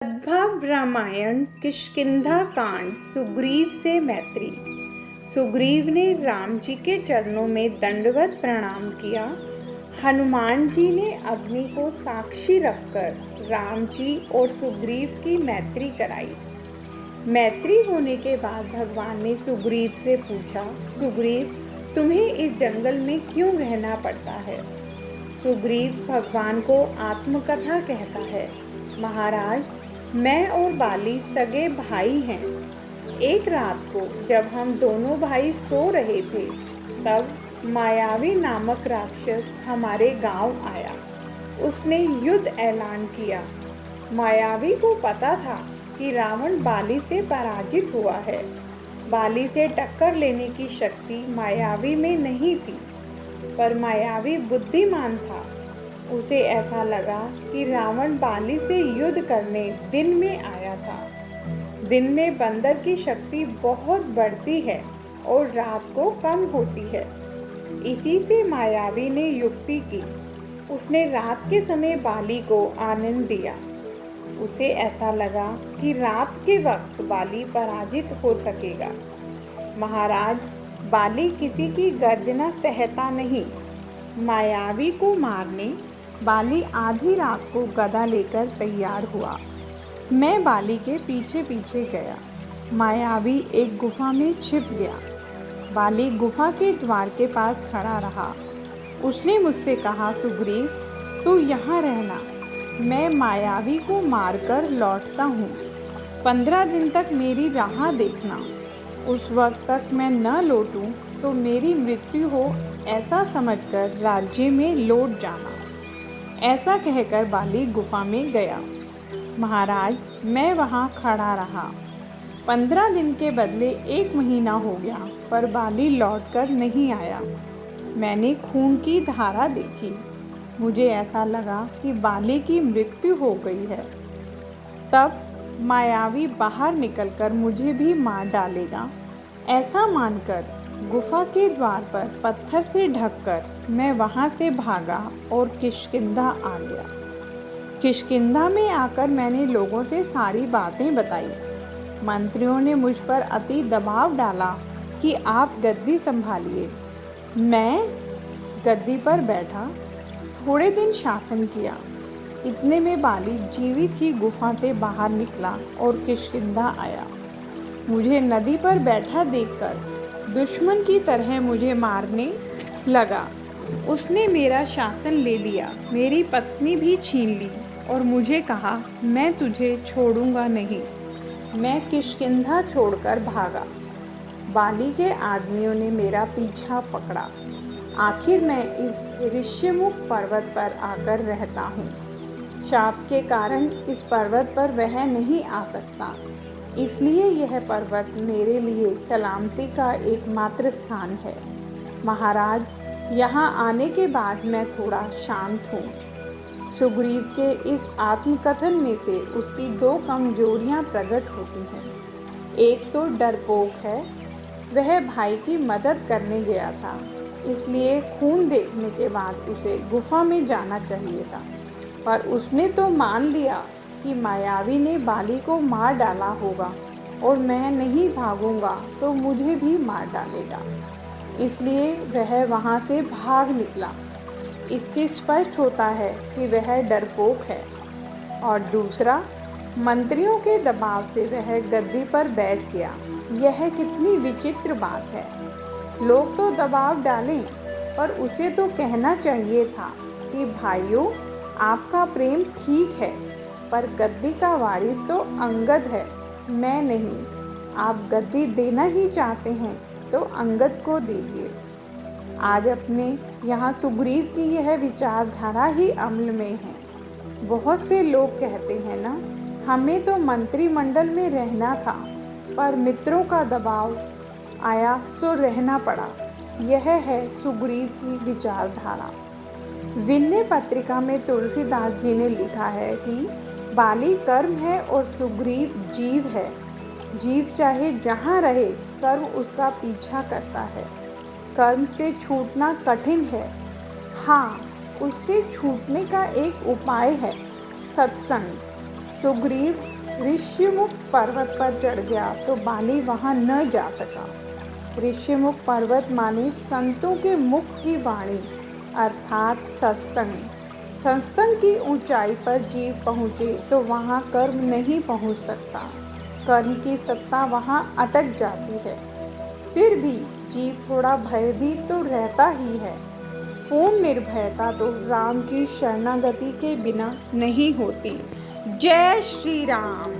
सद्भाव रामायण किष्किंधा कांड। सुग्रीव से मैत्री। सुग्रीव ने राम जी के चरणों में दंडवत प्रणाम किया। हनुमान जी ने अग्नि को साक्षी रखकर राम जी और सुग्रीव की मैत्री कराई। मैत्री होने के बाद भगवान ने सुग्रीव से पूछा, सुग्रीव, तुम्हें इस जंगल में क्यों रहना पड़ता है? सुग्रीव भगवान को आत्मकथा कहता है, महाराज, मैं और बाली सगे भाई हैं। एक रात को जब हम दोनों भाई सो रहे थे, तब मायावी नामक राक्षस हमारे गांव आया। उसने युद्ध ऐलान किया। मायावी को पता था कि रावण बाली से पराजित हुआ है। बाली से टक्कर लेने की शक्ति मायावी में नहीं थी, पर मायावी बुद्धिमान था। उसे ऐसा लगा कि रावण बाली से युद्ध करने दिन में आया था। दिन में बंदर की शक्ति बहुत बढ़ती है और रात को कम होती है। इसी से मायावी ने युक्ति की। उसने रात के समय बाली को आनंद दिया। उसे ऐसा लगा कि रात के वक्त बाली पराजित हो सकेगा। महाराज, बाली किसी की गर्जना सहता नहीं। मायावी को मारने बाली आधी रात को गदा लेकर तैयार हुआ। मैं बाली के पीछे पीछे गया। मायावी एक गुफा में छिप गया। बाली गुफा के द्वार के पास खड़ा रहा। उसने मुझसे कहा, सुग्रीव, तू यहाँ रहना, मैं मायावी को मारकर लौटता हूँ। 15 दिन तक मेरी राह देखना। उस वक्त तक मैं न लौटूं तो मेरी मृत्यु हो, ऐसा समझकर राज्य में लौट जाना। ऐसा कहकर बाली गुफा में गया। महाराज, मैं वहाँ खड़ा रहा। 15 दिन के बदले 1 महीना हो गया, पर बाली लौटकर नहीं आया। मैंने खून की धारा देखी। मुझे ऐसा लगा कि बाली की मृत्यु हो गई है। तब मायावी बाहर निकलकर मुझे भी मार डालेगा, ऐसा मानकर गुफा के द्वार पर पत्थर से ढककर मैं वहां से भागा और किष्किंधा आ गया। किष्किंधा में आकर मैंने लोगों से सारी बातें बताई। मंत्रियों ने मुझ पर अति दबाव डाला कि आप गद्दी संभालिए। मैं गद्दी पर बैठा, थोड़े दिन शासन किया। इतने में बाली जीवित ही गुफा से बाहर निकला और किष्किंधा आया। मुझे नदी पर बैठा देखकर दुश्मन की तरह मुझे मारने लगा। उसने मेरा शासन ले लिया, मेरी पत्नी भी छीन ली और मुझे कहा, मैं तुझे छोड़ूंगा नहीं। मैं किष्किंधा छोड़कर भागा। बाली के आदमियों ने मेरा पीछा पकड़ा। आखिर मैं इस ऋष्यमुख पर्वत पर आकर रहता हूँ। शाप के कारण इस पर्वत पर वह नहीं आ सकता, इसलिए यह पर्वत मेरे लिए सलामती का एकमात्र स्थान है। महाराज, यहाँ आने के बाद मैं थोड़ा शांत हूँ। सुग्रीव के इस आत्मकथन में से उसकी 2 कमजोरियाँ प्रकट होती हैं। एक तो डरपोक है। वह भाई की मदद करने गया था, इसलिए खून देखने के बाद उसे गुफा में जाना चाहिए था, पर उसने तो मान लिया कि मायावी ने बाली को मार डाला होगा और मैं नहीं भागूंगा तो मुझे भी मार डालेगा, इसलिए वह वहां से भाग निकला। इससे स्पष्ट होता है कि वह डरपोक है। और दूसरा, मंत्रियों के दबाव से वह गद्दी पर बैठ गया। यह कितनी विचित्र बात है। लोग तो दबाव डालें, पर उसे तो कहना चाहिए था कि भाइयों, आपका प्रेम ठीक है, पर गद्दी का वारिस तो अंगद है, मैं नहीं। आप गद्दी देना ही चाहते हैं तो अंगद को दीजिए। आज अपने यहाँ सुग्रीव की यह विचारधारा ही अमल में है। बहुत से लोग कहते हैं ना, हमें तो मंत्रिमंडल में रहना था, पर मित्रों का दबाव आया तो रहना पड़ा। यह है सुग्रीव की विचारधारा। विनय पत्रिका में तुलसीदास जी ने लिखा है कि बाली कर्म है और सुग्रीव जीव है। जीव चाहे जहाँ रहे, कर्म उसका पीछा करता है। कर्म से छूटना कठिन है। हाँ, उससे छूटने का एक उपाय है, सत्संग। सुग्रीव ऋष्यमुख पर्वत पर चढ़ गया तो बाली वहां न जा सका। ऋष्यमुख पर्वत माने संतों के मुख की वाणी अर्थात सत्संग। सत्संग की ऊंचाई पर जीव पहुँचे तो वहाँ कर्म नहीं पहुँच सकता। कर्म की सत्ता वहाँ अटक जाती है। फिर भी जीव थोड़ा भयभीत तो रहता ही है। पूर्ण निर्भयता तो राम की शरणागति के बिना नहीं होती। जय श्री राम।